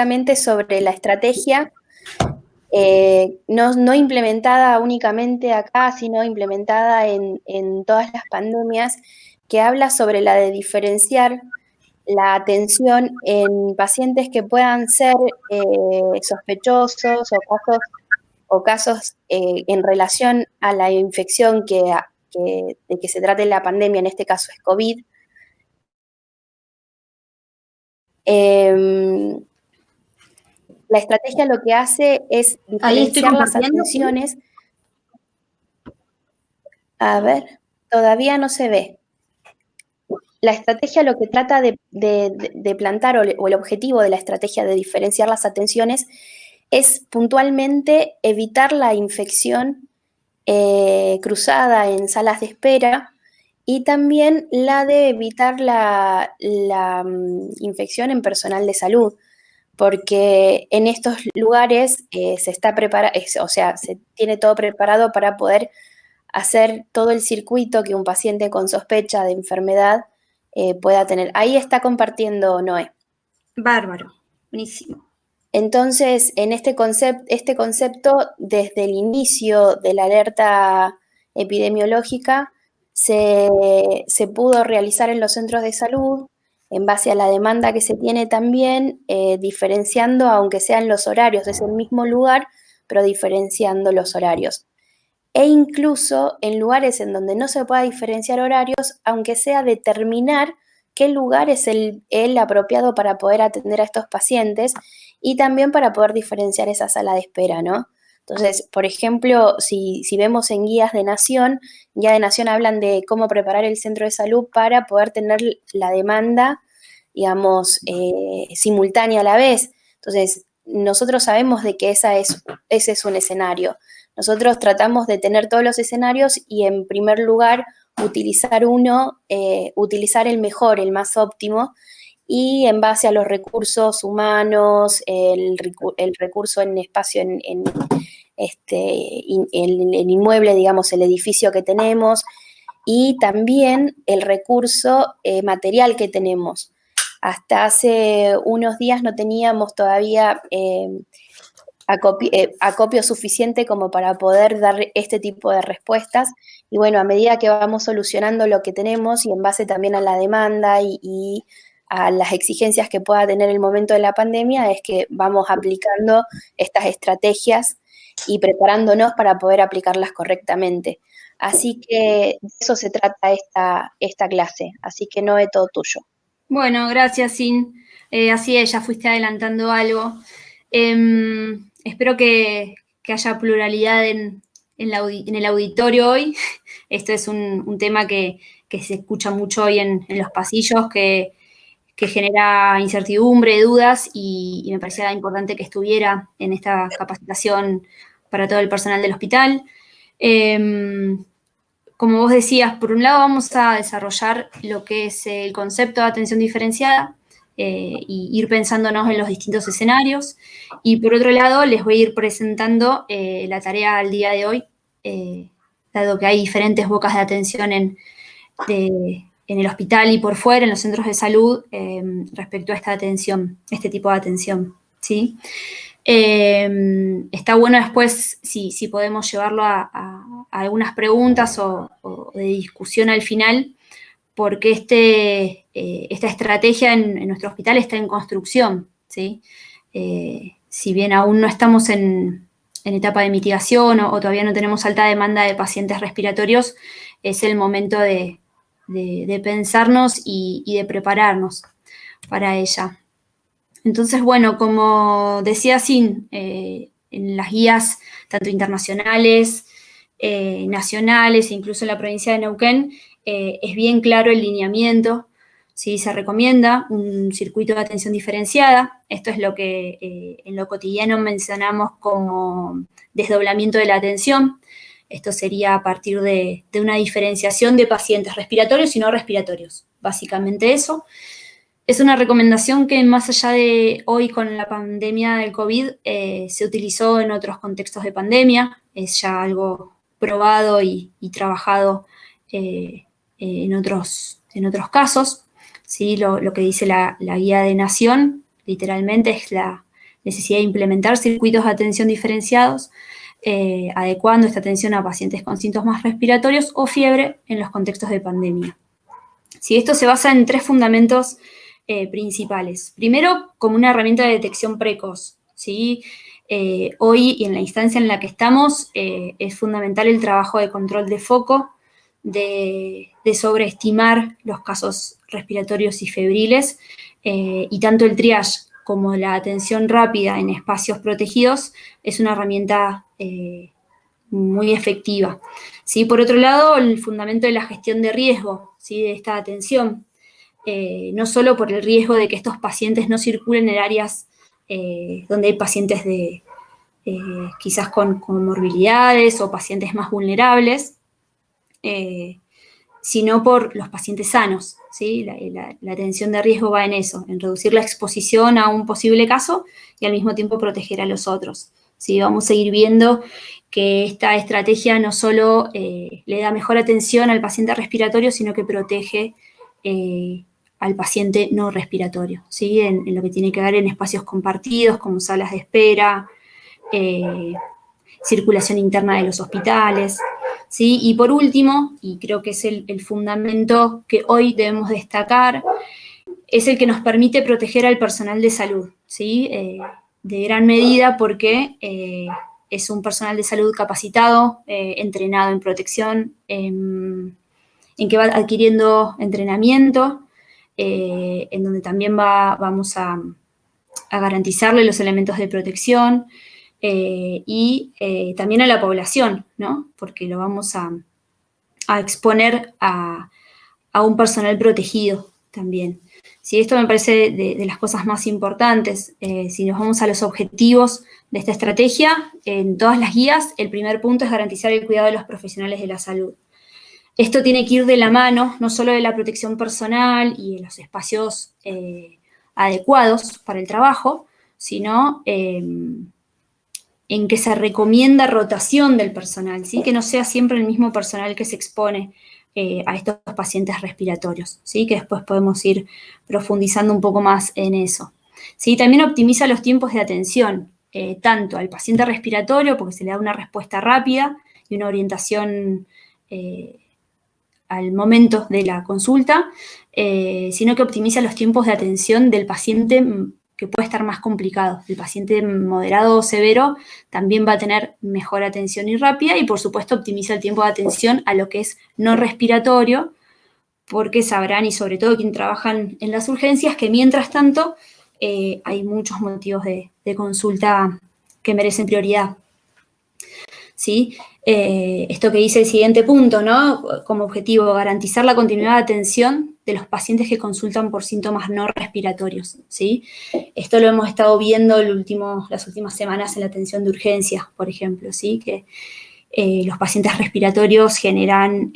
básicamente sobre la estrategia, no implementada únicamente acá, sino implementada en todas las pandemias, que habla sobre la de diferenciar la atención en pacientes que puedan ser sospechosos o casos en relación a la infección de que se trate la pandemia, en este caso es COVID. La estrategia lo que hace es diferenciar las atenciones. A ver, todavía no se ve. La estrategia lo que trata de plantar, o el objetivo de la estrategia de diferenciar las atenciones, es puntualmente evitar la infección cruzada en salas de espera, y también la de evitar la infección en personal de salud, porque en estos lugares se tiene todo preparado para poder hacer todo el circuito que un paciente con sospecha de enfermedad pueda tener. Ahí está compartiendo Noé. Bárbaro, buenísimo. Entonces, en este concepto, desde el inicio de la alerta epidemiológica, se pudo realizar en los centros de salud, en base a la demanda que se tiene también, diferenciando, aunque sean los horarios, es el mismo lugar, pero diferenciando los horarios. E incluso en lugares en donde no se pueda diferenciar horarios, aunque sea determinar qué lugar es el apropiado para poder atender a estos pacientes, y también para poder diferenciar esa sala de espera, ¿no? Entonces, por ejemplo, si vemos en Guía de Nación hablan de cómo preparar el centro de salud para poder tener la demanda, digamos, simultánea a la vez. Entonces, nosotros sabemos de que ese es un escenario. Nosotros tratamos de tener todos los escenarios y, en primer lugar, utilizar el mejor, el más óptimo, y en base a los recursos humanos, el recurso en espacio, en el inmueble, digamos, el edificio que tenemos, y también el recurso material que tenemos. Hasta hace unos días no teníamos todavía acopio suficiente como para poder dar este tipo de respuestas, y bueno, a medida que vamos solucionando lo que tenemos, y en base también a la demanda y a las exigencias que pueda tener el momento de la pandemia, es que vamos aplicando estas estrategias y preparándonos para poder aplicarlas correctamente. Así que de eso se trata esta clase, así que no es todo tuyo. Bueno, gracias, Sin. Así es, ya fuiste adelantando algo. Espero que haya pluralidad en el auditorio hoy. Esto es un tema que se escucha mucho hoy en los pasillos, que genera incertidumbre, dudas, y me parecía importante que estuviera en esta capacitación para todo el personal del hospital. Como vos decías, por un lado vamos a desarrollar lo que es el concepto de atención diferenciada, y ir pensándonos en los distintos escenarios, y por otro lado les voy a ir presentando la tarea al día de hoy, dado que hay diferentes bocas de atención en el hospital y por fuera, en los centros de salud, respecto a esta atención, este tipo de atención, ¿sí? Está bueno después si podemos llevarlo a algunas preguntas o de discusión al final, porque esta estrategia en nuestro hospital está en construcción, ¿sí? Si bien aún no estamos en etapa de mitigación o todavía no tenemos alta demanda de pacientes respiratorios, es el momento de pensarnos y de prepararnos para ella. Entonces, bueno, como decía Sin, en las guías tanto internacionales, nacionales e incluso en la provincia de Neuquén, es bien claro el lineamiento, ¿sí? Se recomienda un circuito de atención diferenciada. Esto es lo que en lo cotidiano mencionamos como desdoblamiento de la atención. Esto sería a partir de una diferenciación de pacientes respiratorios y no respiratorios. Básicamente eso. Es una recomendación que, más allá de hoy con la pandemia del COVID, se utilizó en otros contextos de pandemia. Es ya algo probado y trabajado en otros casos, ¿sí? Lo que dice la guía de Nación, literalmente, es la necesidad de implementar circuitos de atención diferenciados, adecuando esta atención a pacientes con síntomas respiratorios o fiebre en los contextos de pandemia. ¿Sí? Esto se basa en 3 fundamentos principales. Primero, como una herramienta de detección precoz, ¿sí? Hoy y en la instancia en la que estamos es fundamental el trabajo de control de foco, de sobreestimar los casos respiratorios y febriles, y tanto el triage como la atención rápida en espacios protegidos es una herramienta muy efectiva. ¿Sí? Por otro lado, el fundamento de la gestión de riesgo, ¿sí? De esta atención, no solo por el riesgo de que estos pacientes no circulen en áreas donde hay pacientes quizás con comorbilidades o pacientes más vulnerables, sino por los pacientes sanos, ¿sí? La atención de riesgo va en eso, en reducir la exposición a un posible caso y al mismo tiempo proteger a los otros, ¿sí? Vamos a seguir viendo que esta estrategia no solo le da mejor atención al paciente respiratorio, sino que protege al paciente no respiratorio, ¿sí? En lo que tiene que ver en espacios compartidos, como salas de espera, circulación interna de los hospitales, ¿sí? Y por último, y creo que es el fundamento que hoy debemos destacar, es el que nos permite proteger al personal de salud, ¿sí? De gran medida porque es un personal de salud capacitado, entrenado en protección, en que va adquiriendo entrenamiento, en donde también vamos a garantizarle los elementos de protección, y también a la población, ¿no? Porque lo vamos a exponer a un personal protegido también. Sí, esto me parece de las cosas más importantes. Si nos vamos a los objetivos de esta estrategia, en todas las guías, el primer punto es garantizar el cuidado de los profesionales de la salud. Esto tiene que ir de la mano, no solo de la protección personal y de los espacios adecuados para el trabajo, sino en que se recomienda rotación del personal, ¿sí? Que no sea siempre el mismo personal que se expone a estos pacientes respiratorios, ¿sí? Que después podemos ir profundizando un poco más en eso. ¿Sí? También optimiza los tiempos de atención, tanto al paciente respiratorio, porque se le da una respuesta rápida y una orientación al momento de la consulta, sino que optimiza los tiempos de atención del paciente que puede estar más complicado. El paciente moderado o severo también va a tener mejor atención y rápida, y por supuesto optimiza el tiempo de atención a lo que es no respiratorio, porque sabrán, y sobre todo quienes trabajan en las urgencias, que mientras tanto hay muchos motivos de consulta que merecen prioridad. ¿Sí? Esto que dice el siguiente punto, ¿no? Como objetivo, garantizar la continuidad de atención de los pacientes que consultan por síntomas no respiratorios, ¿sí? Esto lo hemos estado viendo las últimas semanas en la atención de urgencias, por ejemplo, ¿sí? Que los pacientes respiratorios generan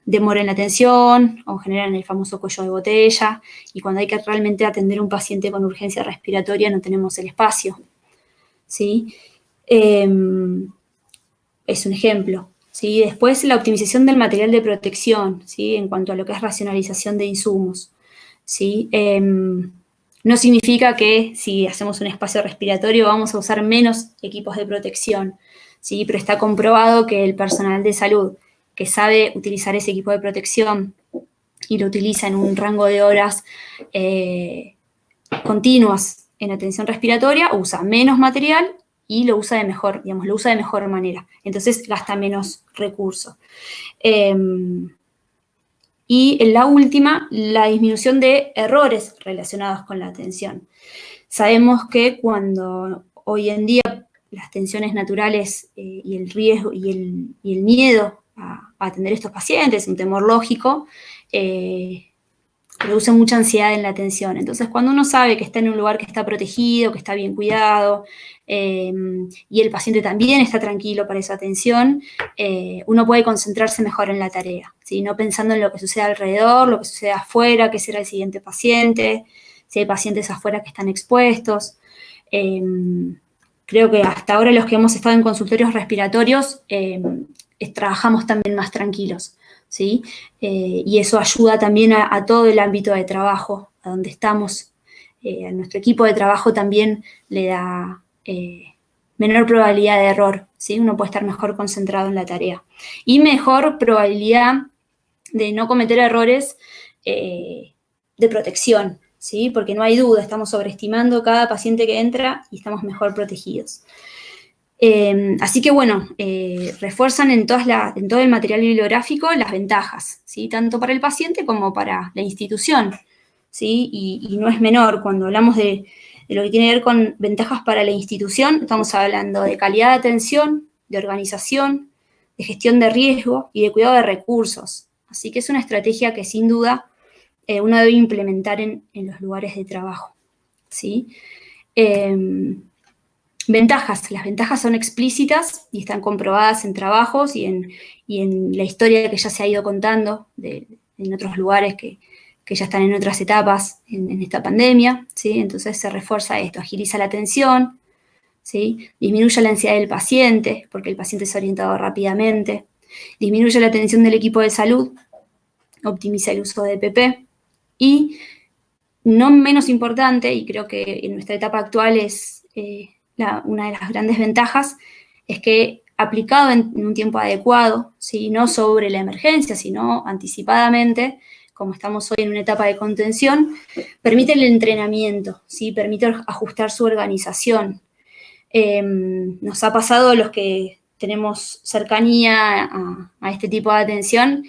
demora en la atención o generan el famoso cuello de botella, y cuando hay que realmente atender a un paciente con urgencia respiratoria no tenemos el espacio, ¿sí? Es un ejemplo, ¿sí? Después, la optimización del material de protección, ¿sí? En cuanto a lo que es racionalización de insumos, ¿sí? No significa que si hacemos un espacio respiratorio vamos a usar menos equipos de protección, ¿sí? Pero está comprobado que el personal de salud que sabe utilizar ese equipo de protección y lo utiliza en un rango de horas continuas en atención respiratoria, usa menos material y lo usa de mejor, lo usa de mejor manera. Entonces gasta menos recursos. Y en la última, la disminución de errores relacionados con la atención. Sabemos que cuando hoy en día las tensiones naturales y el riesgo y el miedo a atender a estos pacientes, un temor lógico, produce mucha ansiedad en la atención. Entonces, cuando uno sabe que está en un lugar que está protegido, que está bien cuidado, y el paciente también está tranquilo para esa atención, uno puede concentrarse mejor en la tarea, ¿sí? No pensando en lo que sucede alrededor, lo que sucede afuera, qué será el siguiente paciente, si hay pacientes afuera que están expuestos. Creo que hasta ahora los que hemos estado en consultorios respiratorios trabajamos también más tranquilos, ¿sí? Y eso ayuda también a todo el ámbito de trabajo a donde estamos a nuestro equipo de trabajo también le da menor probabilidad de error, ¿sí? Uno puede estar mejor concentrado en la tarea. Y mejor probabilidad de no cometer errores de protección, ¿sí? Porque no hay duda, estamos sobreestimando cada paciente que entra y estamos mejor protegidos. Así que bueno, refuerzan en todo el material bibliográfico las ventajas, ¿sí? Tanto para el paciente como para la institución, ¿sí? Y no es menor, cuando hablamos de lo que tiene que ver con ventajas para la institución, estamos hablando de calidad de atención, de organización, de gestión de riesgo y de cuidado de recursos. Así que es una estrategia que sin duda uno debe implementar en los lugares de trabajo, ¿sí? Ventajas. Las ventajas son explícitas y están comprobadas en trabajos y en la historia que ya se ha ido contando en otros lugares que ya están en otras etapas en esta pandemia, ¿sí? Entonces se refuerza esto, agiliza la atención, ¿sí? Disminuye la ansiedad del paciente, porque el paciente es orientado rápidamente, disminuye la atención del equipo de salud, optimiza el uso de EPP y, no menos importante, y creo que en nuestra etapa actual es una de las grandes ventajas, es que aplicado en un tiempo adecuado, ¿sí? No sobre la emergencia, sino anticipadamente, como estamos hoy en una etapa de contención, permite el entrenamiento, ¿sí? Permite ajustar su organización. Nos ha pasado a los que tenemos cercanía a este tipo de atención,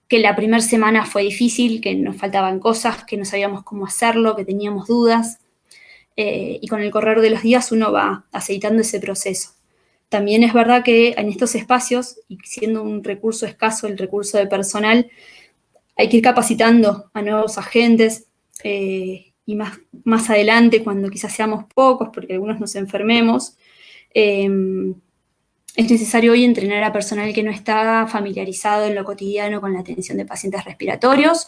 que la primera semana fue difícil, que nos faltaban cosas, que no sabíamos cómo hacerlo, que teníamos dudas, y con el correr de los días uno va aceitando ese proceso. También es verdad que en estos espacios, y siendo un recurso escaso el recurso de personal, hay que ir capacitando a nuevos agentes, y más adelante, cuando quizás seamos pocos, porque algunos nos enfermemos, es necesario hoy entrenar a personal que no está familiarizado en lo cotidiano con la atención de pacientes respiratorios,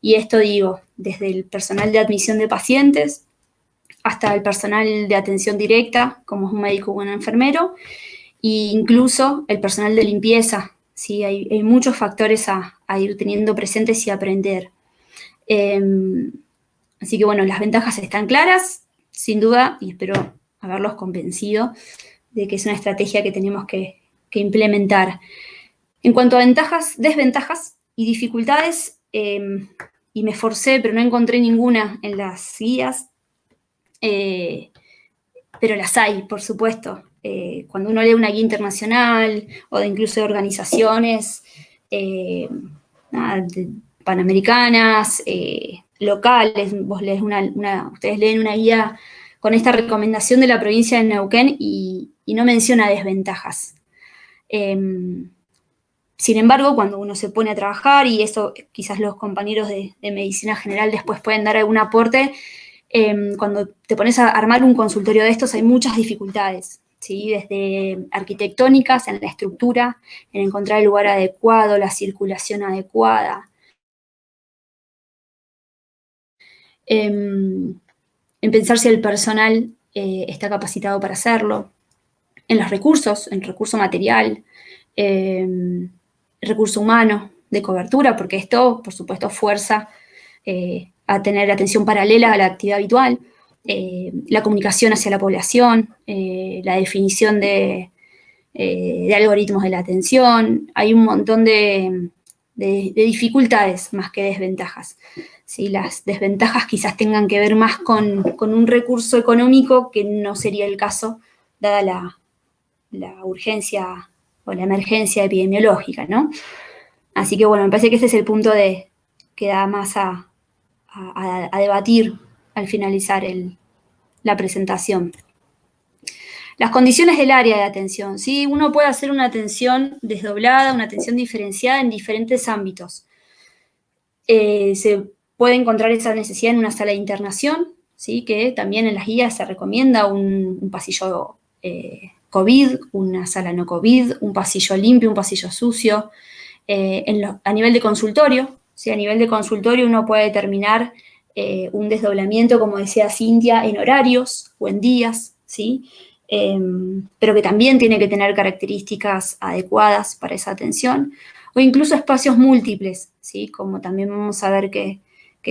y esto digo, desde el personal de admisión de pacientes hasta el personal de atención directa, como es un médico o un enfermero, e incluso el personal de limpieza, ¿sí? Hay muchos factores a ir teniendo presentes y aprender. Así que bueno, las ventajas están claras, sin duda, y espero haberlos convencido de que es una estrategia que tenemos que implementar. En cuanto a ventajas, desventajas y dificultades, y me esforcé, pero no encontré ninguna en las guías, pero las hay, por supuesto. Cuando uno lee una guía internacional o incluso de organizaciones panamericanas, locales, ustedes leen una guía con esta recomendación de la provincia de Neuquén y no menciona desventajas. Sin embargo, cuando uno se pone a trabajar, y eso quizás los compañeros de medicina general después pueden dar algún aporte, cuando te pones a armar un consultorio de estos hay muchas dificultades, ¿sí? Desde arquitectónicas, en la estructura, en encontrar el lugar adecuado, la circulación adecuada, en pensar si el personal está capacitado para hacerlo, en los recursos, en recurso material, recurso humano de cobertura, porque esto, por supuesto, fuerza a tener atención paralela a la actividad habitual, la comunicación hacia la población, la definición de algoritmos de la atención. Hay un montón de dificultades más que desventajas. ¿Sí? Las desventajas quizás tengan que ver más con un recurso económico, que no sería el caso, dada la urgencia o la emergencia epidemiológica, ¿no? Así que bueno, me parece que ese es el punto que da más a debatir al finalizar la presentación. Las condiciones del área de atención, ¿sí? Uno puede hacer una atención desdoblada, una atención diferenciada en diferentes ámbitos. Se puede encontrar esa necesidad en una sala de internación, ¿sí? Que también en las guías se recomienda un pasillo COVID, una sala no COVID, un pasillo limpio, un pasillo sucio. A nivel de consultorio, ¿sí? A nivel de consultorio uno puede determinar un desdoblamiento, como decía Cintia, en horarios o en días, ¿sí? Pero que también tiene que tener características adecuadas para esa atención, o incluso espacios múltiples, ¿sí? Como también vamos a ver que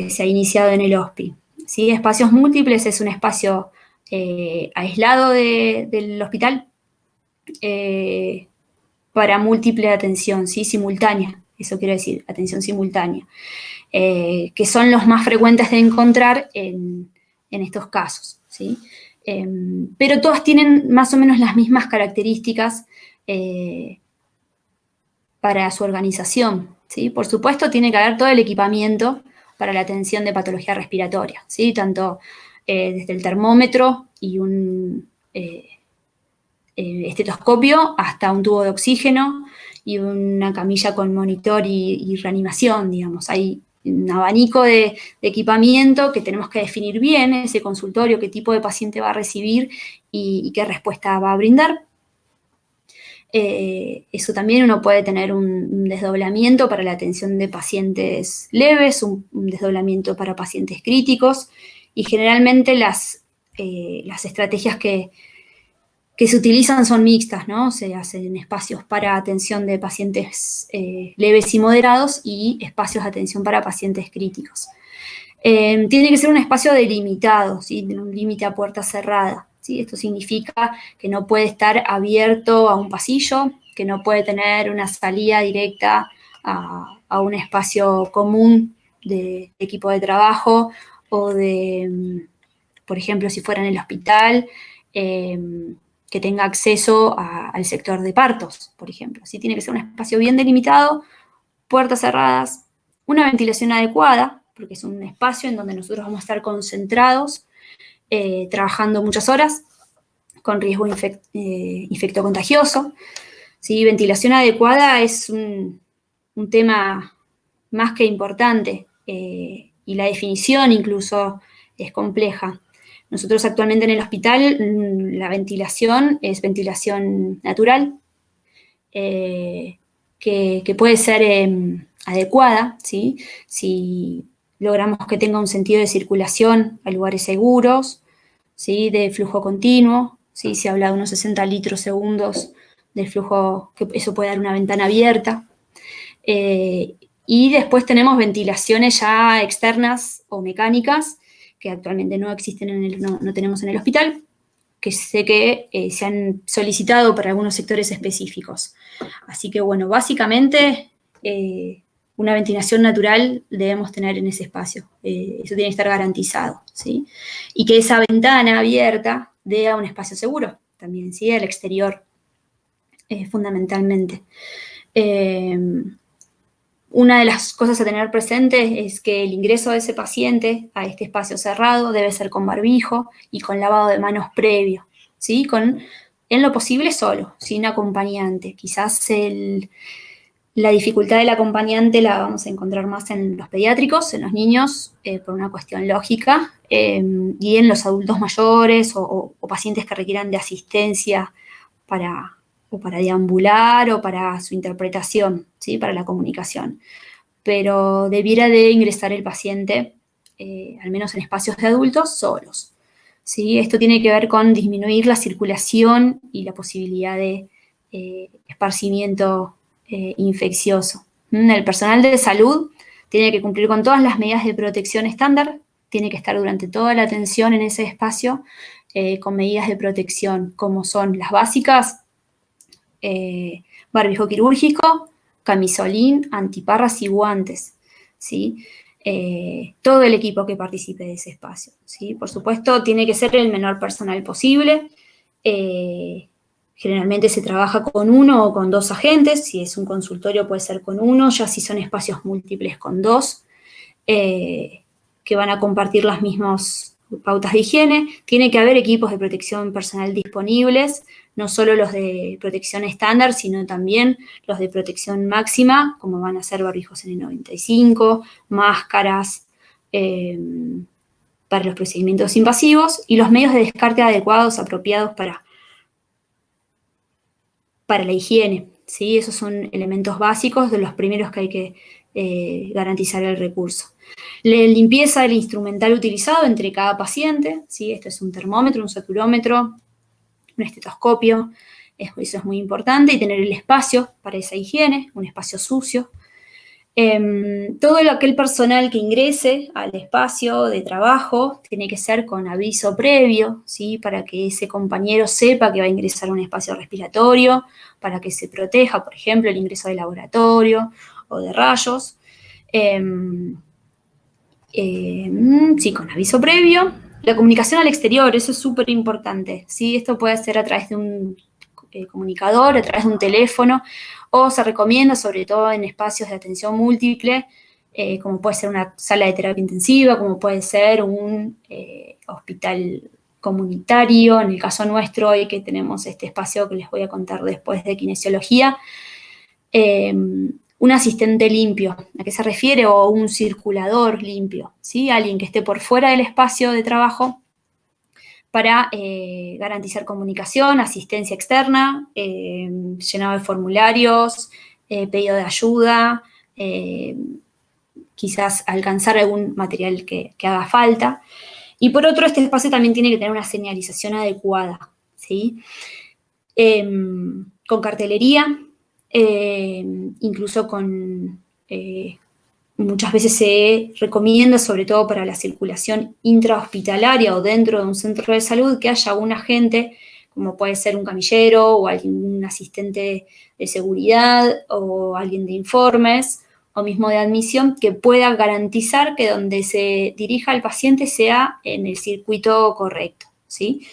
se ha iniciado en el HOSPI, ¿sí? Espacios múltiples es un espacio aislado del hospital para múltiple atención, ¿sí? Simultánea, eso quiero decir, atención simultánea, que son los más frecuentes de encontrar en estos casos, ¿sí? Pero todas tienen más o menos las mismas características para su organización, ¿sí? Por supuesto, tiene que haber todo el equipamiento para la atención de patología respiratoria, ¿sí? Tanto desde el termómetro y un estetoscopio hasta un tubo de oxígeno y una camilla con monitor y reanimación, digamos. Hay un abanico de equipamiento que tenemos que definir bien, ese consultorio, qué tipo de paciente va a recibir y qué respuesta va a brindar. Eso también uno puede tener un desdoblamiento para la atención de pacientes leves, un desdoblamiento para pacientes críticos, y generalmente las estrategias que se utilizan son mixtas, ¿no? Se hacen espacios para atención de pacientes leves y moderados y espacios de atención para pacientes críticos. Tiene que ser un espacio delimitado, ¿sí? Un límite a puerta cerrada, ¿sí? Esto significa que no puede estar abierto a un pasillo, que no puede tener una salida directa a un espacio común de equipo de trabajo o de, por ejemplo, si fuera en el hospital, que tenga acceso al sector de partos, por ejemplo. ¿Sí? Tiene que ser un espacio bien delimitado, puertas cerradas, una ventilación adecuada, porque es un espacio en donde nosotros vamos a estar concentrados, trabajando muchas horas, con riesgo infectocontagioso. ¿Sí? Ventilación adecuada es un tema más que importante, y la definición incluso es compleja. Nosotros actualmente en el hospital la ventilación es ventilación natural, que puede ser adecuada, ¿sí? Si logramos que tenga un sentido de circulación a lugares seguros, ¿sí? De flujo continuo, ¿sí? Se habla de unos 60 litros segundos del flujo, que eso puede dar una ventana abierta. Y después tenemos ventilaciones ya externas o mecánicas, que actualmente no existen, no tenemos en el hospital, que sé que se han solicitado para algunos sectores específicos. Así que, bueno, básicamente una ventilación natural debemos tener en ese espacio. Eso tiene que estar garantizado, ¿sí? Y que esa ventana abierta dé a un espacio seguro también, ¿sí? Al exterior, fundamentalmente. Una de las cosas a tener presente es que el ingreso de ese paciente a este espacio cerrado debe ser con barbijo y con lavado de manos previo, ¿sí? En lo posible solo, sin acompañante. Quizás la dificultad del acompañante la vamos a encontrar más en los pediátricos, en los niños, por una cuestión lógica, y en los adultos mayores o pacientes que requieran de asistencia para deambular o para su interpretación, ¿sí? Para la comunicación. Pero debiera de ingresar el paciente, al menos en espacios de adultos, solos, ¿sí? Esto tiene que ver con disminuir la circulación y la posibilidad de esparcimiento infeccioso. El personal de salud tiene que cumplir con todas las medidas de protección estándar, tiene que estar durante toda la atención en ese espacio con medidas de protección, como son las básicas: barbijo quirúrgico, camisolín, antiparras y guantes, ¿sí? Todo el equipo que participe de ese espacio, ¿sí? Por supuesto, tiene que ser el menor personal posible. Generalmente se trabaja con 1 o con 2 agentes. Si es un consultorio puede ser con 1, ya si son espacios múltiples con 2, que van a compartir las mismas pautas de higiene. Tiene que haber equipos de protección personal disponibles, no solo los de protección estándar, sino también los de protección máxima, como van a ser barbijos N95, máscaras para los procedimientos invasivos y los medios de descarte adecuados, apropiados para la higiene, ¿sí? Esos son elementos básicos de los primeros que hay que garantizar el recurso. La limpieza del instrumental utilizado entre cada paciente, ¿sí? Esto es un termómetro, un saturómetro, un estetoscopio, eso es muy importante, y tener el espacio para esa higiene, un espacio sucio. Todo aquel personal que ingrese al espacio de trabajo tiene que ser con aviso previo, ¿sí? Para que ese compañero sepa que va a ingresar a un espacio respiratorio, para que se proteja, por ejemplo, el ingreso de laboratorio o de rayos. Sí, con aviso previo. La comunicación al exterior, eso es súper importante, ¿sí? Esto puede ser a través de un comunicador, a través de un teléfono, o se recomienda, sobre todo en espacios de atención múltiple, como puede ser una sala de terapia intensiva, como puede ser un hospital comunitario. En el caso nuestro, hoy que tenemos este espacio que les voy a contar después de kinesiología, un asistente limpio, ¿a qué se refiere? O un circulador limpio, ¿sí? Alguien que esté por fuera del espacio de trabajo para garantizar comunicación, asistencia externa, llenado de formularios, pedido de ayuda, quizás alcanzar algún material que haga falta. Y por otro, este espacio también tiene que tener una señalización adecuada, ¿sí? Con cartelería, incluso con... muchas veces se recomienda, sobre todo para la circulación intrahospitalaria o dentro de un centro de salud, que haya un agente, como puede ser un camillero o un asistente de seguridad o alguien de informes o mismo de admisión, que pueda garantizar que donde se dirija el paciente sea en el circuito correcto, ¿sí?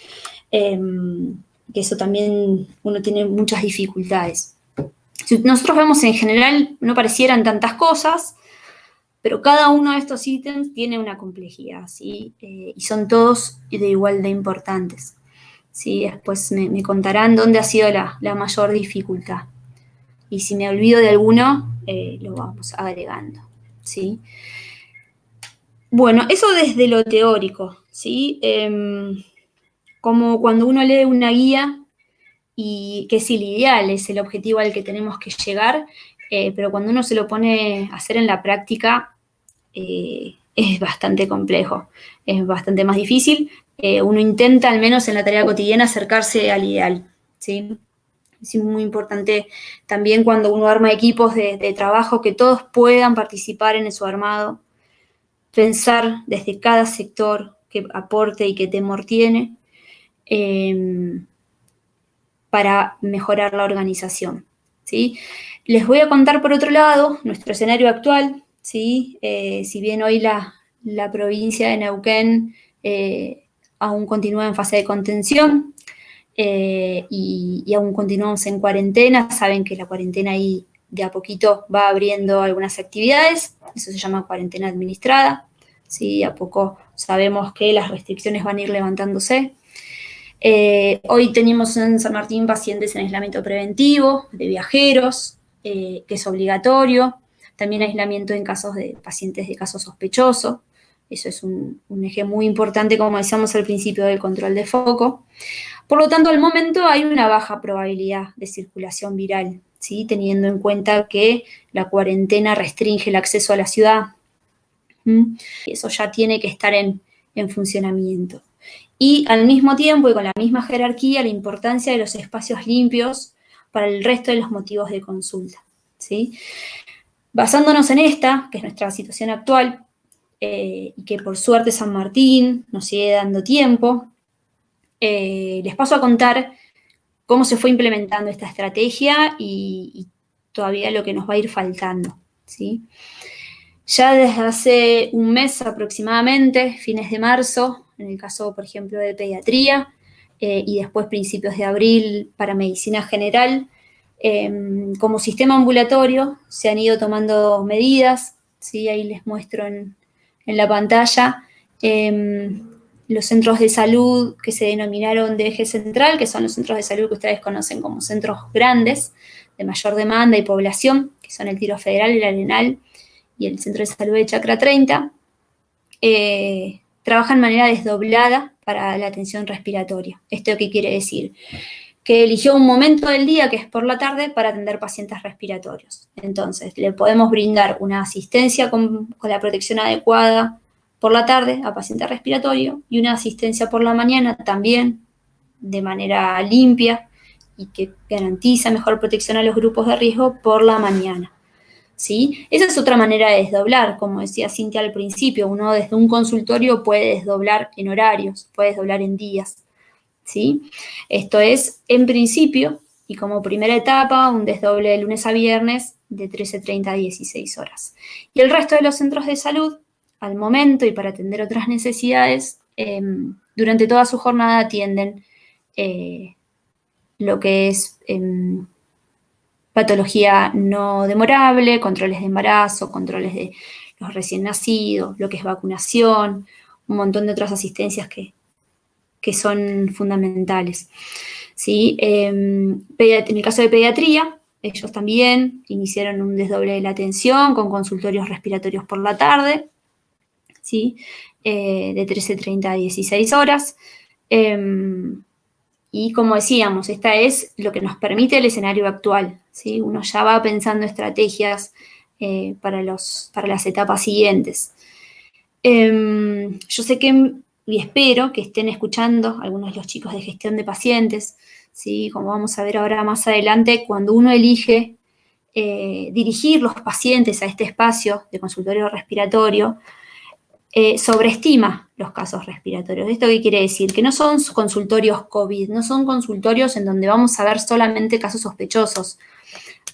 Que eso también uno tiene muchas dificultades. Si nosotros vemos en general, no parecieran tantas cosas, pero cada uno de estos ítems tiene una complejidad, ¿sí? Y son todos de igual de importantes, ¿sí? Después me contarán dónde ha sido la mayor dificultad. Y si me olvido de alguno, lo vamos agregando, ¿sí? Bueno, eso desde lo teórico, ¿sí? Como cuando uno lee una guía, y que es el ideal, es el objetivo al que tenemos que llegar, pero cuando uno se lo pone a hacer en la práctica, es bastante complejo, es bastante más difícil. Uno intenta, al menos en la tarea cotidiana, acercarse al ideal, ¿sí? Es muy importante también cuando uno arma equipos de trabajo, que todos puedan participar en su armado, pensar desde cada sector qué aporte y qué temor tiene, para mejorar la organización, ¿sí? Les voy a contar, por otro lado, nuestro escenario actual, ¿sí? Si bien hoy la provincia de Neuquén aún continúa en fase de contención y aún continuamos en cuarentena, saben que la cuarentena ahí de a poquito va abriendo algunas actividades, eso se llama cuarentena administrada, ¿sí? A poco sabemos que las restricciones van a ir levantándose. Hoy tenemos en San Martín pacientes en aislamiento preventivo de viajeros, que es obligatorio. También aislamiento en casos de pacientes de caso sospechoso. Eso es un eje muy importante, como decíamos al principio, del control de foco. Por lo tanto, al momento hay una baja probabilidad de circulación viral, ¿sí? Teniendo en cuenta que la cuarentena restringe el acceso a la ciudad. Eso ya tiene que estar en funcionamiento. Y al mismo tiempo y con la misma jerarquía, la importancia de los espacios limpios para el resto de los motivos de consulta, ¿sí? Basándonos en esta, que es nuestra situación actual, y que por suerte San Martín nos sigue dando tiempo, les paso a contar cómo se fue implementando esta estrategia y todavía lo que nos va a ir faltando, ¿sí? Ya desde hace un mes aproximadamente, fines de marzo, en el caso, por ejemplo, de pediatría, y después principios de abril para medicina general, como sistema ambulatorio se han ido tomando medidas, ¿sí? Ahí les muestro en la pantalla los centros de salud que se denominaron de eje central, que son los centros de salud que ustedes conocen como centros grandes, de mayor demanda y población, que son el Tiro Federal, el Arenal y el Centro de Salud de Chacra 30, trabajan de manera desdoblada para la atención respiratoria. ¿Esto qué quiere decir? Que eligió un momento del día, que es por la tarde, para atender pacientes respiratorios. Entonces, le podemos brindar una asistencia con la protección adecuada por la tarde a paciente respiratorio y una asistencia por la mañana también de manera limpia y que garantiza mejor protección a los grupos de riesgo por la mañana, ¿sí? Esa es otra manera de desdoblar, como decía Cintia al principio, uno desde un consultorio puede desdoblar en horarios, puede desdoblar en días, ¿sí? Esto es, en principio, y como primera etapa, un desdoble de lunes a viernes de 13:30 a 16 horas. Y el resto de los centros de salud, al momento y para atender otras necesidades, durante toda su jornada atienden lo que es patología no demorable, controles de embarazo, controles de los recién nacidos, lo que es vacunación, un montón de otras asistencias que son fundamentales. ¿Sí? En el caso de pediatría, ellos también iniciaron un desdoble de la atención con consultorios respiratorios por la tarde, ¿sí? De 13:30 a 16 horas. Y como decíamos, esta es lo que nos permite el escenario actual, ¿sí? Uno ya va pensando estrategias para las etapas siguientes. Yo sé que, y espero que estén escuchando algunos de los chicos de gestión de pacientes, ¿sí? Como vamos a ver ahora más adelante, cuando uno elige dirigir los pacientes a este espacio de consultorio respiratorio, sobreestima los casos respiratorios. ¿Esto qué quiere decir? Que no son consultorios COVID, no son consultorios en donde vamos a ver solamente casos sospechosos.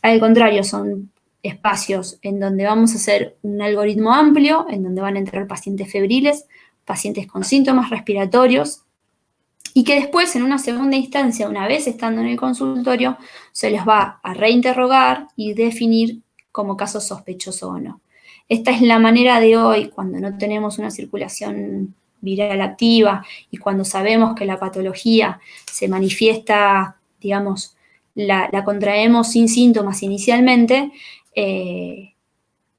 Al contrario, son espacios en donde vamos a hacer un algoritmo amplio, en donde van a entrar pacientes febriles, pacientes con síntomas respiratorios, y que después, en una segunda instancia, una vez estando en el consultorio, se les va a reinterrogar y definir como caso sospechoso o no. Esta es la manera de hoy, cuando no tenemos una circulación viral activa y cuando sabemos que la patología se manifiesta, digamos, la contraemos sin síntomas inicialmente,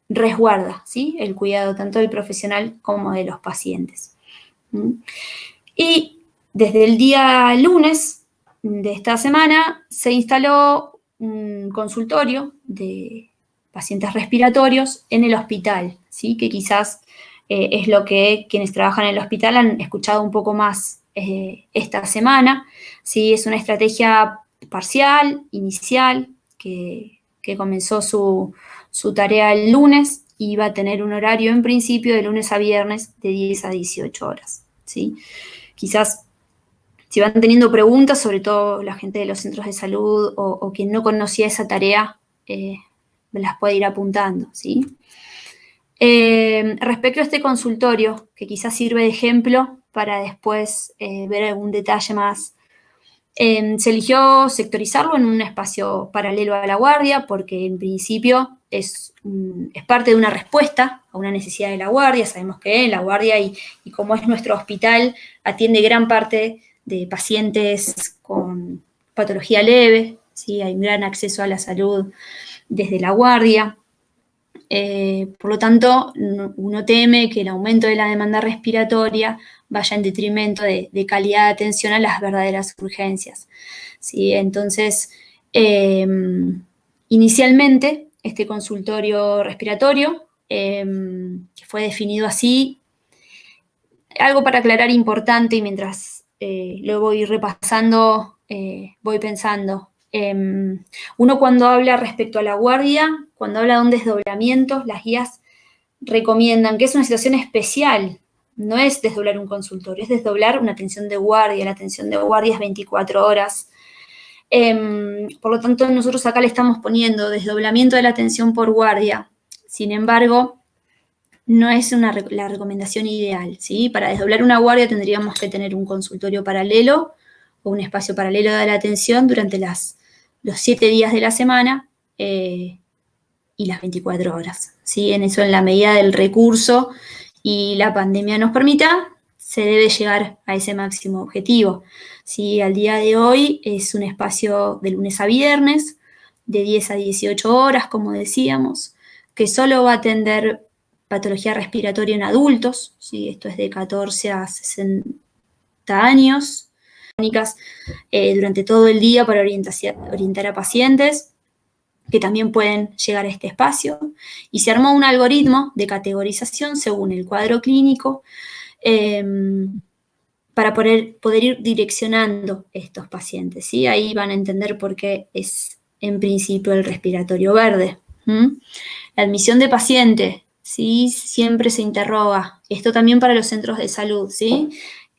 resguarda, ¿sí? El cuidado tanto del profesional como de los pacientes. Y desde el día lunes de esta semana se instaló un consultorio de pacientes respiratorios en el hospital, ¿sí? Que quizás es lo que quienes trabajan en el hospital han escuchado un poco más esta semana, ¿sí? Es una estrategia parcial, inicial, que comenzó su tarea el lunes y va a tener un horario en principio de lunes a viernes de 10 a 18 horas, ¿sí? Quizás si van teniendo preguntas, sobre todo la gente de los centros de salud o quien no conocía esa tarea, me las puede ir apuntando, ¿sí? Respecto a este consultorio, que quizás sirve de ejemplo para después ver algún detalle más, se eligió sectorizarlo en un espacio paralelo a la guardia porque en principio es parte de una respuesta a una necesidad de la guardia. Sabemos que la guardia y como es nuestro hospital atiende gran parte de pacientes con patología leve, ¿sí? Hay un gran acceso a la salud desde la guardia. Por lo tanto, uno teme que el aumento de la demanda respiratoria vaya en detrimento de calidad de atención a las verdaderas urgencias, ¿sí? Entonces, inicialmente, este consultorio respiratorio, que fue definido así, algo para aclarar importante y mientras lo voy repasando, voy pensando. Uno cuando habla respecto a la guardia, cuando habla de un desdoblamiento, las guías recomiendan que es una situación especial, no es desdoblar un consultorio, es desdoblar una atención de guardia, la atención de guardia es 24 horas. Por lo tanto, nosotros acá le estamos poniendo desdoblamiento de la atención por guardia. Sin embargo, no es la recomendación ideal, ¿sí? Para desdoblar una guardia tendríamos que tener un consultorio paralelo o un espacio paralelo de la atención durante los 7 días de la semana y las 24 horas, ¿sí? En eso, en la medida del recurso y la pandemia nos permita, se debe llegar a ese máximo objetivo, ¿sí? Al día de hoy es un espacio de lunes a viernes, de 10 a 18 horas, como decíamos, que solo va a atender patología respiratoria en adultos, ¿sí? Esto es de 14 a 60 años, durante todo el día para orientar a pacientes que también pueden llegar a este espacio, y se armó un algoritmo de categorización según el cuadro clínico para poder ir direccionando estos pacientes, ¿sí? Ahí van a entender por qué es en principio el respiratorio verde. La admisión de paciente, ¿sí? Siempre se interroga. Esto también para los centros de salud, ¿sí?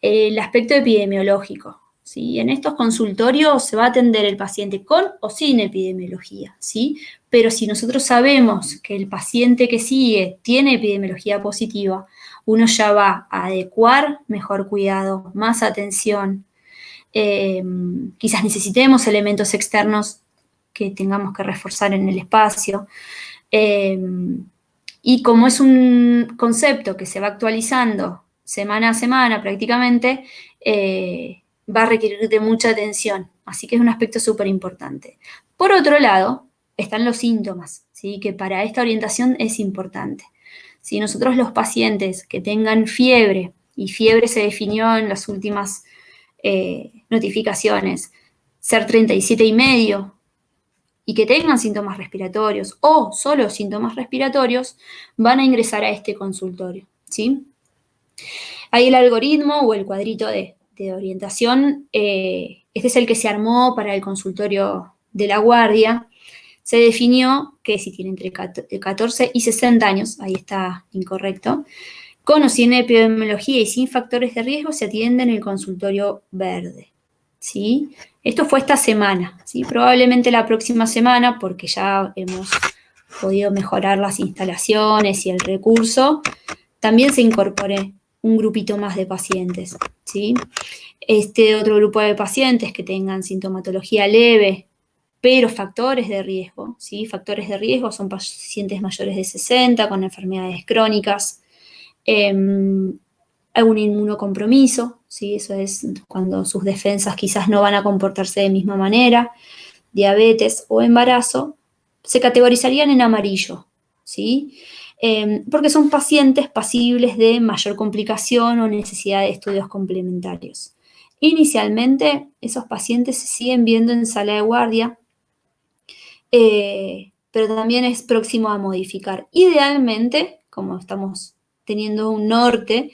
El aspecto epidemiológico, ¿sí? En estos consultorios se va a atender el paciente con o sin epidemiología, ¿sí? Pero si nosotros sabemos que el paciente que sigue tiene epidemiología positiva, uno ya va a adecuar mejor cuidado, más atención. Quizás necesitemos elementos externos que tengamos que reforzar en el espacio. Y como es un concepto que se va actualizando semana a semana prácticamente, va a requerir de mucha atención. Así que es un aspecto súper importante. Por otro lado, están los síntomas, ¿sí? Que para esta orientación es importante. Si nosotros los pacientes que tengan fiebre, y fiebre se definió en las últimas notificaciones, ser 37,5, y que tengan síntomas respiratorios o solo síntomas respiratorios, van a ingresar a este consultorio, ¿sí? Hay el algoritmo o el cuadrito de orientación, este es el que se armó para el consultorio de la guardia. Se definió que si tiene entre 14 y 60 años, ahí está incorrecto, con o sin epidemiología y sin factores de riesgo, se atiende en el consultorio verde, ¿sí? Esto fue esta semana, ¿sí? Probablemente la próxima semana, porque ya hemos podido mejorar las instalaciones y el recurso, también se incorpore un grupito más de pacientes, ¿sí? Este otro grupo de pacientes que tengan sintomatología leve, pero factores de riesgo, ¿sí? Factores de riesgo son pacientes mayores de 60 con enfermedades crónicas, algún inmunocompromiso, ¿sí? Eso es cuando sus defensas quizás no van a comportarse de misma manera, diabetes o embarazo, se categorizarían en amarillo, ¿sí? Porque son pacientes pasibles de mayor complicación o necesidad de estudios complementarios. Inicialmente, esos pacientes se siguen viendo en sala de guardia, pero también es próximo a modificar. Idealmente, como estamos teniendo un norte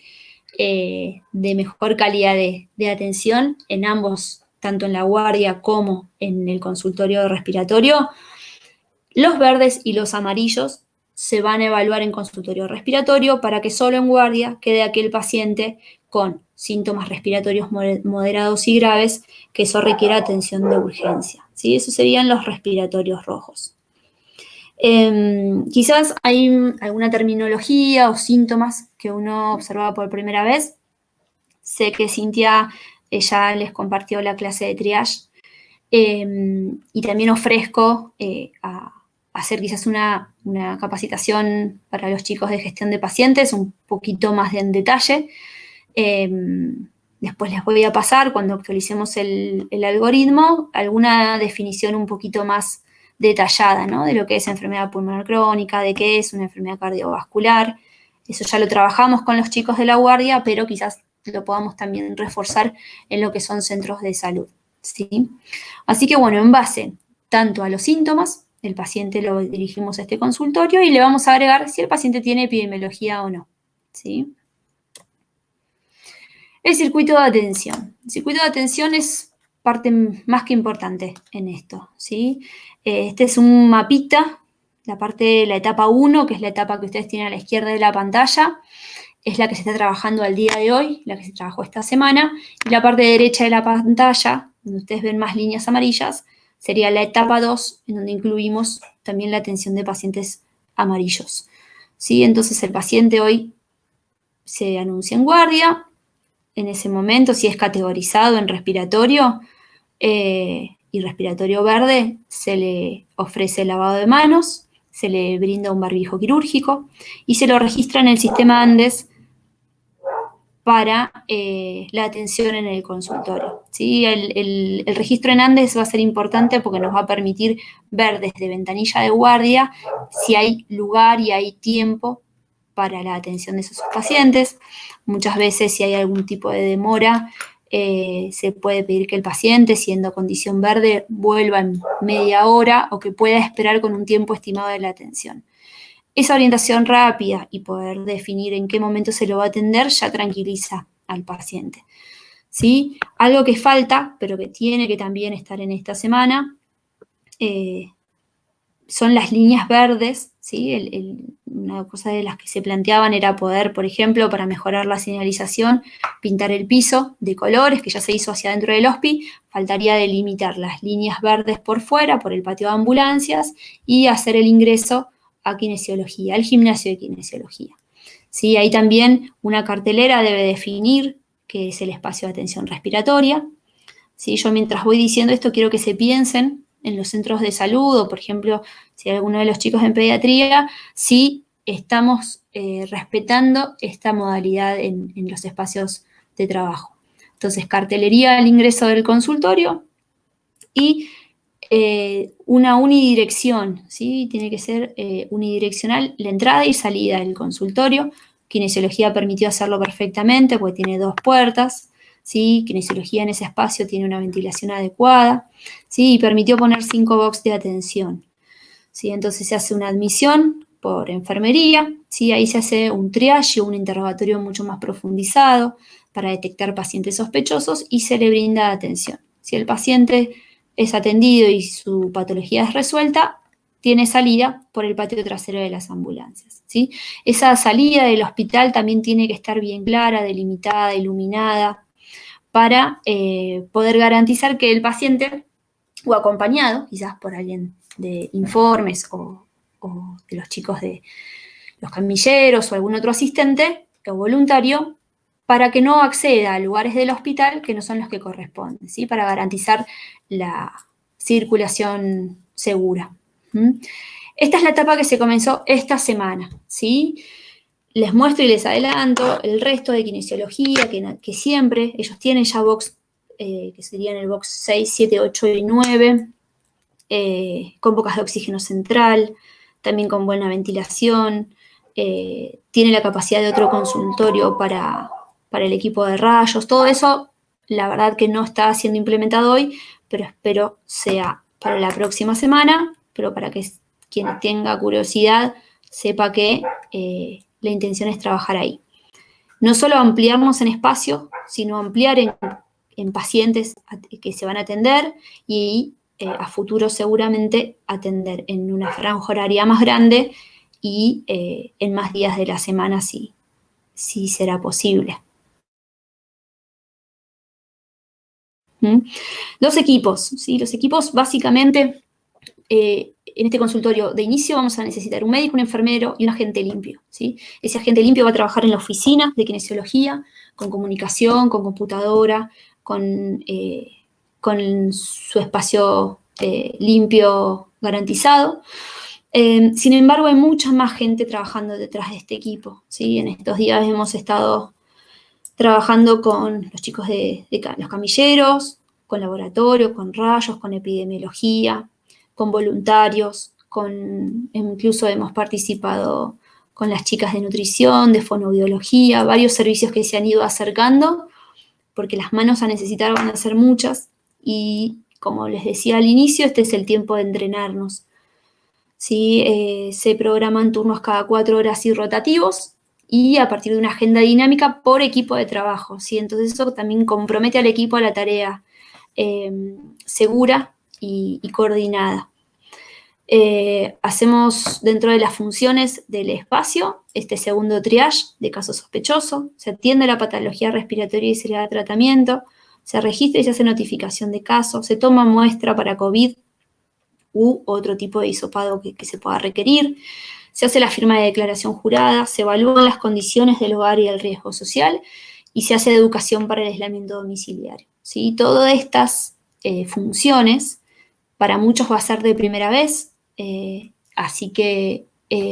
de mejor calidad de atención en ambos, tanto en la guardia como en el consultorio respiratorio, los verdes y los amarillos se van a evaluar en consultorio respiratorio para que solo en guardia quede aquel paciente con síntomas respiratorios moderados y graves, que eso requiera atención de urgencia, ¿sí? Esos serían los respiratorios rojos. Quizás hay alguna terminología o síntomas que uno observa por primera vez. Sé que Cintia ya les compartió la clase de triage, y también ofrezco a hacer quizás una capacitación para los chicos de gestión de pacientes, un poquito más en detalle. Después les voy a pasar, cuando actualicemos el algoritmo, alguna definición un poquito más detallada, ¿no? De lo que es enfermedad pulmonar crónica, de qué es una enfermedad cardiovascular. Eso ya lo trabajamos con los chicos de la guardia, pero quizás lo podamos también reforzar en lo que son centros de salud, ¿sí? Así que bueno, en base tanto a los síntomas, el paciente lo dirigimos a este consultorio y le vamos a agregar si el paciente tiene epidemiología o no, ¿sí? El circuito de atención. El circuito de atención es parte más que importante en esto, ¿sí? Este es un mapita, la etapa 1, que es la etapa que ustedes tienen a la izquierda de la pantalla, es la que se está trabajando al día de hoy, la que se trabajó esta semana, y la parte derecha de la pantalla, donde ustedes ven más líneas amarillas, sería la etapa 2, en donde incluimos también la atención de pacientes amarillos, ¿sí? Entonces el paciente hoy se anuncia en guardia, en ese momento, si es categorizado en respiratorio y respiratorio verde, se le ofrece lavado de manos, se le brinda un barbijo quirúrgico y se lo registra en el sistema Andes para la atención en el consultorio, ¿sí? El registro en Andes va a ser importante porque nos va a permitir ver desde ventanilla de guardia si hay lugar y hay tiempo para la atención de esos pacientes. Muchas veces, si hay algún tipo de demora, se puede pedir que el paciente, siendo condición verde, vuelva en media hora o que pueda esperar con un tiempo estimado de la atención. Esa orientación rápida y poder definir en qué momento se lo va a atender ya tranquiliza al paciente, ¿sí? Algo que falta, pero que tiene que también estar en esta semana, son las líneas verdes, ¿sí? Una cosa de las que se planteaban era poder, por ejemplo, para mejorar la señalización, pintar el piso de colores, que ya se hizo hacia adentro del HOSPI, faltaría delimitar las líneas verdes por fuera, por el patio de ambulancias, y hacer el ingreso a kinesiología, al gimnasio de kinesiología. ¿Sí? Ahí también una cartelera debe definir qué es el espacio de atención respiratoria. ¿Sí? Yo mientras voy diciendo esto quiero que se piensen en los centros de salud o, por ejemplo, si hay alguno de los chicos en pediatría, si estamos respetando esta modalidad en los espacios de trabajo. Entonces, cartelería al ingreso del consultorio y una unidirección, ¿sí? Tiene que ser unidireccional la entrada y salida del consultorio. Kinesiología permitió hacerlo perfectamente porque tiene 2 puertas, ¿sí? Kinesiología en ese espacio tiene una ventilación adecuada, ¿sí? Y permitió poner 5 box de atención, ¿sí? Entonces se hace una admisión por enfermería, ¿sí? Ahí se hace un triage, un interrogatorio mucho más profundizado para detectar pacientes sospechosos y se le brinda atención. Si el paciente es atendido y su patología es resuelta, tiene salida por el patio trasero de las ambulancias, ¿sí? Esa salida del hospital también tiene que estar bien clara, delimitada, iluminada, para poder garantizar que el paciente, o acompañado quizás por alguien de informes o de los chicos de los camilleros o algún otro asistente o voluntario, para que no acceda a lugares del hospital que no son los que corresponden, ¿sí? Para garantizar la circulación segura. Esta es la etapa que se comenzó esta semana, ¿sí? Les muestro y les adelanto el resto de kinesiología, que siempre, ellos tienen ya box, que serían el box 6, 7, 8 y 9, con bocas de oxígeno central, también con buena ventilación, tiene la capacidad de otro consultorio para el equipo de rayos, todo eso, la verdad que no está siendo implementado hoy, pero espero sea para la próxima semana, pero para que quien tenga curiosidad sepa que la intención es trabajar ahí. No solo ampliarnos en espacio, sino ampliar en pacientes que se van a atender y a futuro seguramente atender en una franja horaria más grande y en más días de la semana si será posible. Los equipos, ¿sí? Los equipos básicamente en este consultorio de inicio vamos a necesitar un médico, un enfermero y un agente limpio, ¿sí? Ese agente limpio va a trabajar en la oficina de kinesiología, con comunicación, con computadora, con su espacio limpio garantizado. Sin embargo, hay mucha más gente trabajando detrás de este equipo, ¿sí? En estos días hemos estado trabajando con los chicos de los camilleros, con laboratorio, con rayos, con epidemiología, con voluntarios, incluso hemos participado con las chicas de nutrición, de fonoaudiología, varios servicios que se han ido acercando, porque las manos a necesitar van a ser muchas, y como les decía al inicio, este es el tiempo de entrenarnos. ¿Sí? Se programan turnos cada 4 horas y rotativos, y a partir de una agenda dinámica por equipo de trabajo, ¿sí? Entonces eso también compromete al equipo a la tarea segura y coordinada. Hacemos dentro de las funciones del espacio este segundo triage de caso sospechoso, se atiende la patología respiratoria y se le da tratamiento, se registra y se hace notificación de caso, se toma muestra para COVID u otro tipo de hisopado que se pueda requerir, se hace la firma de declaración jurada, se evalúan las condiciones del hogar y el riesgo social y se hace educación para el aislamiento domiciliario, ¿sí? Todas estas funciones para muchos va a ser de primera vez, así que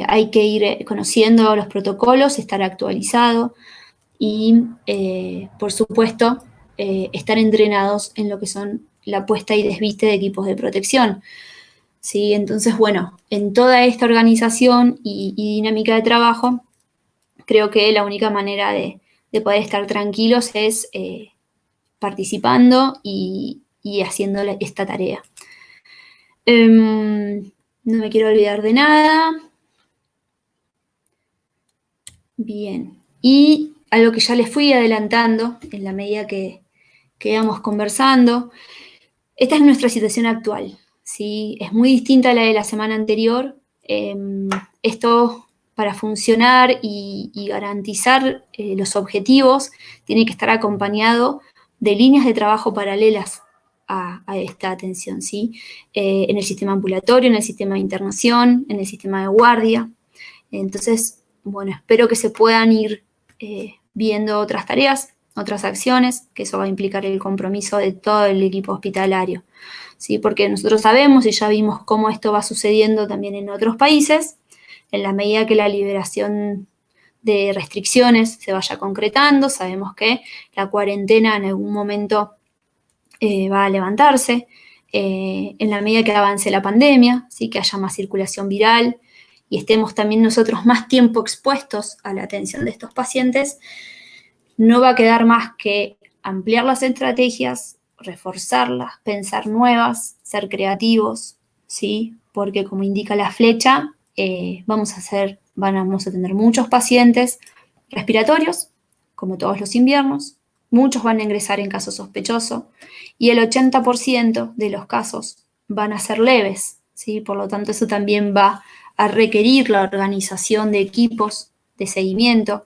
hay que ir conociendo los protocolos, estar actualizado y, por supuesto, estar entrenados en lo que son la puesta y desviste de equipos de protección. ¿Sí? Entonces, bueno, en toda esta organización y dinámica de trabajo, creo que la única manera de poder estar tranquilos es participando y haciendo esta tarea. No me quiero olvidar de nada. Bien, y algo que ya les fui adelantando en la medida que íbamos conversando, esta es nuestra situación actual. ¿sí? Es muy distinta a la de la semana anterior. Esto, para funcionar y garantizar los objetivos, tiene que estar acompañado de líneas de trabajo paralelas a esta atención, ¿sí? En el sistema ambulatorio, en el sistema de internación, en el sistema de guardia. Entonces, bueno, espero que se puedan ir viendo otras tareas, otras acciones, que eso va a implicar el compromiso de todo el equipo hospitalario, ¿sí? Porque nosotros sabemos y ya vimos cómo esto va sucediendo también en otros países, en la medida que la liberación de restricciones se vaya concretando, sabemos que la cuarentena en algún momento va a levantarse, en la medida que avance la pandemia, ¿sí? Que haya más circulación viral y estemos también nosotros más tiempo expuestos a la atención de estos pacientes, no va a quedar más que ampliar las estrategias, reforzarlas, pensar nuevas, ser creativos, ¿sí? Porque como indica la flecha, vamos a tener muchos pacientes respiratorios, como todos los inviernos, muchos van a ingresar en caso sospechoso y el 80% de los casos van a ser leves, ¿sí? Por lo tanto, eso también va a requerir la organización de equipos de seguimiento,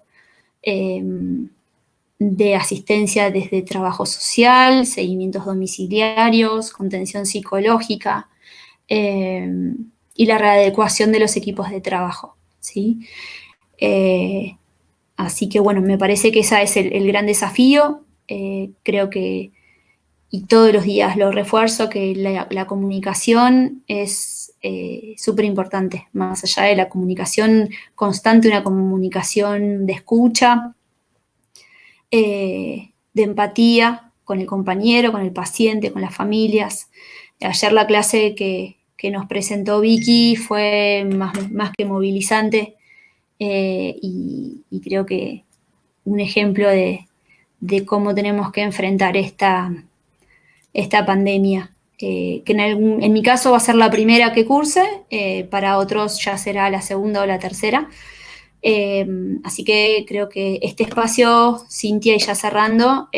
de asistencia desde trabajo social, seguimientos domiciliarios, contención psicológica y la readecuación de los equipos de trabajo, ¿sí? Así que bueno, me parece que ese es el gran desafío. Creo que, y todos los días lo refuerzo, que la comunicación es súper importante, más allá de la comunicación constante, una comunicación de escucha, de empatía con el compañero, con el paciente, con las familias. Ayer la clase que nos presentó Vicky fue más que movilizante y creo que un ejemplo de cómo tenemos que enfrentar esta pandemia, que en mi caso va a ser la primera que curse, para otros ya será la segunda o la tercera. Así que creo que este espacio, Cintia, y ya cerrando,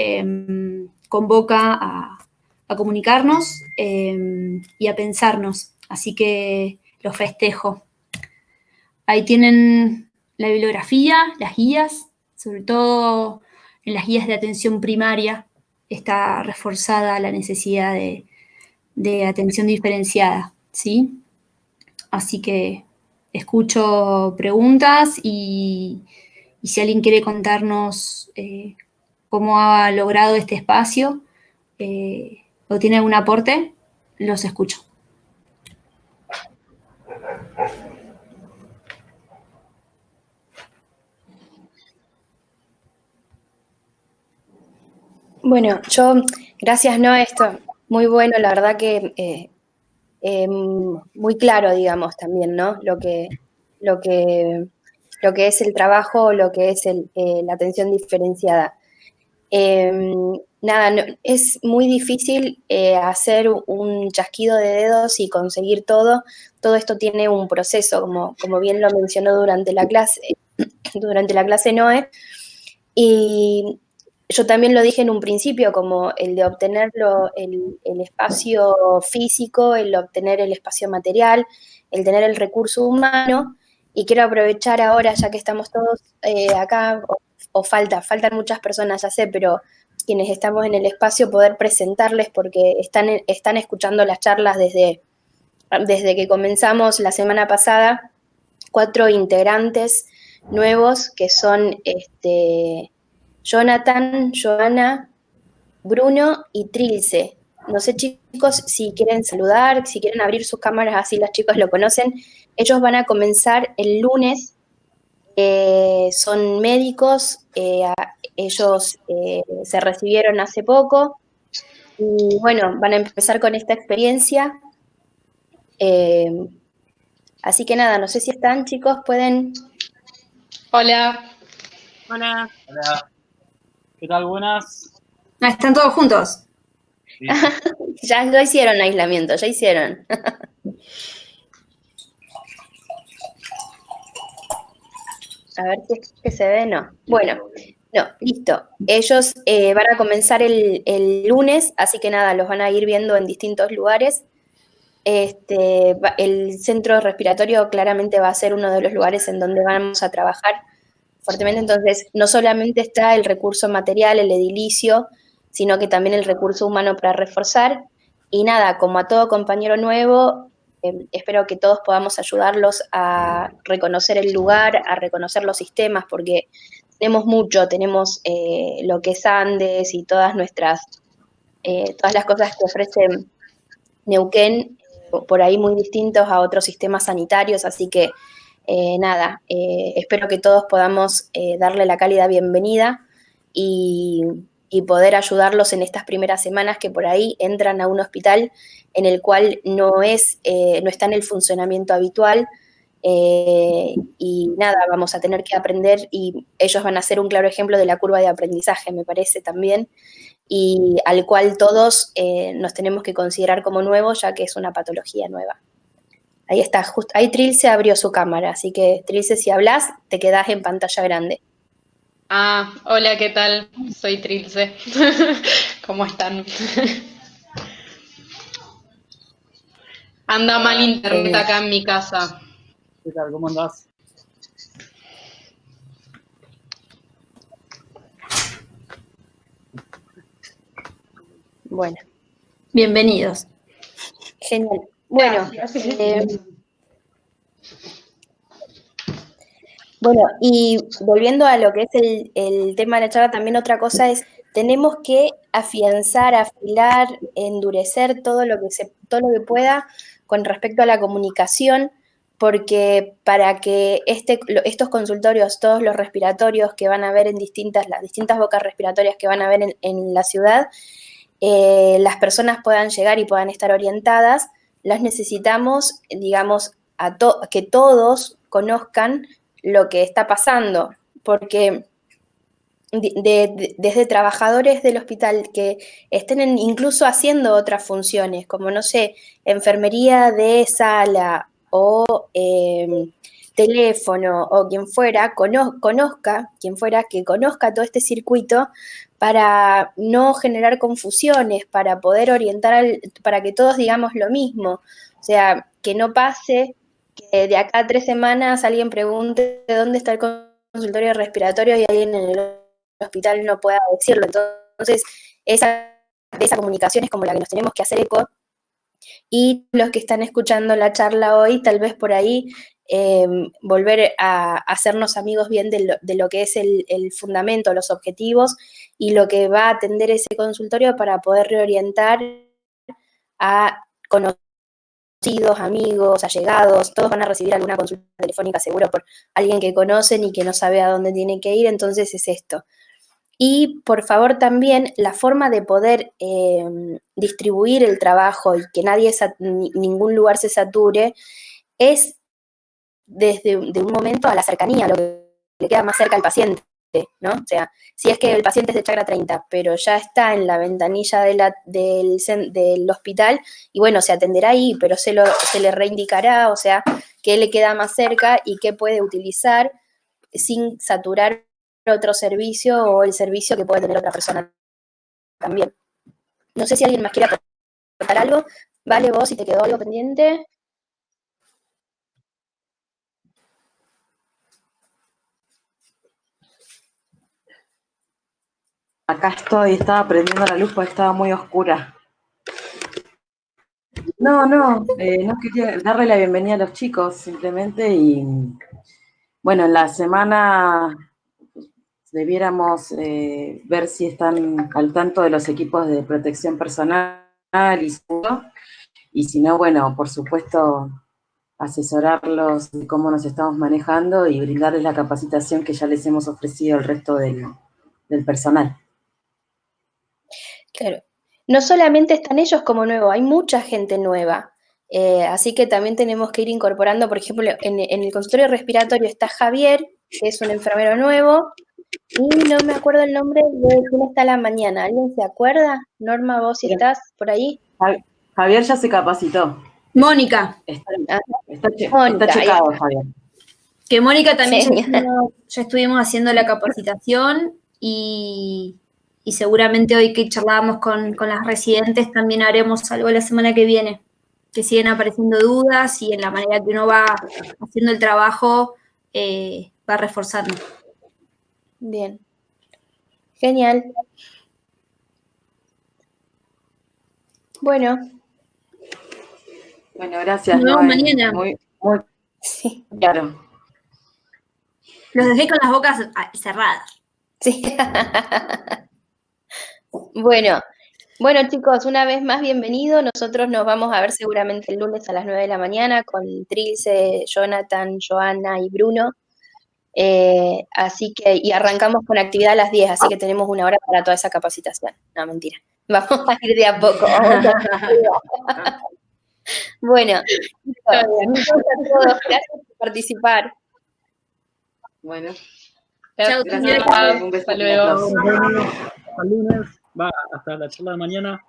convoca a comunicarnos y a pensarnos. Así que los festejo. Ahí tienen la bibliografía, las guías, sobre todo en las guías de atención primaria está reforzada la necesidad de atención diferenciada, ¿sí? Así que escucho preguntas y si alguien quiere contarnos cómo ha logrado este espacio o tiene algún aporte, los escucho. Bueno, gracias, ¿no? Esto, muy bueno, la verdad que muy claro, digamos, también, ¿no? Lo que es el trabajo, lo que es la atención diferenciada. Nada, es muy difícil hacer un chasquido de dedos y conseguir todo. Todo esto tiene un proceso, como bien lo mencionó durante la clase Noé. Y yo también lo dije en un principio, como el de obtener el espacio físico, el obtener el espacio material, el tener el recurso humano. Y quiero aprovechar ahora, ya que estamos todos acá, o faltan muchas personas, ya sé, pero quienes estamos en el espacio, poder presentarles, porque están escuchando las charlas desde que comenzamos la semana pasada, 4 integrantes nuevos que son Jonathan, Joana, Bruno y Trilce. No sé, chicos, si quieren saludar, si quieren abrir sus cámaras, así los chicos lo conocen. Ellos van a comenzar el lunes. Son médicos, ellos se recibieron hace poco y bueno, van a empezar con esta experiencia. Así que nada, no sé si están, chicos, pueden... Hola. Hola. Hola. ¿Qué tal? Buenas. Están todos juntos. Sí. Ya hicieron aislamiento, ya hicieron. A ver si es que se ve, no. Bueno, no, listo. Ellos van a comenzar el lunes, así que nada, los van a ir viendo en distintos lugares. el centro respiratorio claramente va a ser uno de los lugares en donde vamos a trabajar fuertemente. Entonces, no solamente está el recurso material, el edilicio, sino que también el recurso humano para reforzar. Y nada, como a todo compañero nuevo, espero que todos podamos ayudarlos a reconocer el lugar, a reconocer los sistemas, porque tenemos mucho, tenemos lo que es Andes y todas las cosas que ofrece Neuquén, por ahí muy distintos a otros sistemas sanitarios, así que nada, espero que todos podamos darle la cálida bienvenida y poder ayudarlos en estas primeras semanas que por ahí entran a un hospital en el cual no está en el funcionamiento habitual, y nada, vamos a tener que aprender y ellos van a ser un claro ejemplo de la curva de aprendizaje, me parece también, y al cual todos nos tenemos que considerar como nuevos, ya que es una patología nueva. Ahí está, ahí Trilce abrió su cámara, así que Trilce, si hablas, te quedás en pantalla grande. Hola, ¿qué tal? Soy Trilce. ¿Cómo están? Anda mal internet acá en mi casa. ¿Qué tal? ¿Cómo andás? Bueno. Bienvenidos. Genial. Bueno, bueno, y volviendo a lo que es el tema de la charla, también otra cosa es, tenemos que afianzar, afilar, endurecer todo lo que pueda con respecto a la comunicación, porque para que estos consultorios, todos los respiratorios que van a haber las distintas bocas respiratorias que van a haber en la ciudad, las personas puedan llegar y puedan estar orientadas, las necesitamos, digamos, que todos conozcan lo que está pasando, porque desde trabajadores del hospital que estén incluso haciendo otras funciones, como, no sé, enfermería de sala o teléfono o quien fuera, que conozca todo este circuito para no generar confusiones, para poder orientar, para que todos digamos lo mismo. O sea, que no pase que de acá a 3 semanas alguien pregunte dónde está el consultorio respiratorio y alguien en el hospital no pueda decirlo. Entonces, esa comunicación es como la que nos tenemos que hacer eco. Y los que están escuchando la charla hoy, tal vez por ahí volver a hacernos amigos bien de lo que es el fundamento, los objetivos y lo que va a atender ese consultorio para poder reorientar a conocidos, amigos, allegados. Todos van a recibir alguna consulta telefónica seguro por alguien que conocen y que no sabe a dónde tiene que ir, entonces es esto. Y por favor también la forma de poder distribuir el trabajo y que ningún lugar se sature es desde un momento a la cercanía, lo que le queda más cerca al paciente, ¿no? O sea, si es que el paciente es de chakra 30, pero ya está en la ventanilla del hospital, y bueno, se atenderá ahí, pero se le reindicará, o sea, qué le queda más cerca y qué puede utilizar sin saturar otro servicio o el servicio que puede tener otra persona también. No sé si alguien más quiere aportar algo. Vale, vos, si te quedó algo pendiente. Acá estoy, estaba prendiendo la luz porque estaba muy oscura. No quería darle la bienvenida a los chicos simplemente y bueno, en la semana debiéramos ver si están al tanto de los equipos de protección personal y si no, bueno, por supuesto, asesorarlos de cómo nos estamos manejando y brindarles la capacitación que ya les hemos ofrecido al resto del personal. Claro. No solamente están ellos como nuevos, hay mucha gente nueva. Así que también tenemos que ir incorporando, por ejemplo, en el consultorio respiratorio está Javier, que es un enfermero nuevo, y no me acuerdo el nombre de quién está a la mañana. ¿Alguien se acuerda? Norma, vos si estás por ahí. Javier ya se capacitó. Mónica. Está checado, Javier. Que Mónica también ya estuvimos haciendo la capacitación y seguramente hoy que charlábamos con las residentes también haremos algo la semana que viene. que siguen apareciendo dudas y en la manera que uno va haciendo el trabajo va reforzando. Bien. Genial. Bueno. Bueno, gracias. Nos vemos Noé. mañana. Muy Sí. claro. Los dejé con las bocas cerradas. Sí. Bueno, chicos, una vez más bienvenido. Nosotros nos vamos a ver seguramente el lunes a las 9 de la mañana con Trilce, Jonathan, Joana y Bruno. Así que, y arrancamos con actividad a las 10, así que tenemos una hora para toda esa capacitación. No, mentira. Vamos a ir de a poco. Bueno, chicos, a todos, gracias por participar. Bueno, Chao, gracias. señores. Un beso Hasta a luego. todos. Nos vemos hasta el lunes. Va, hasta la charla de mañana.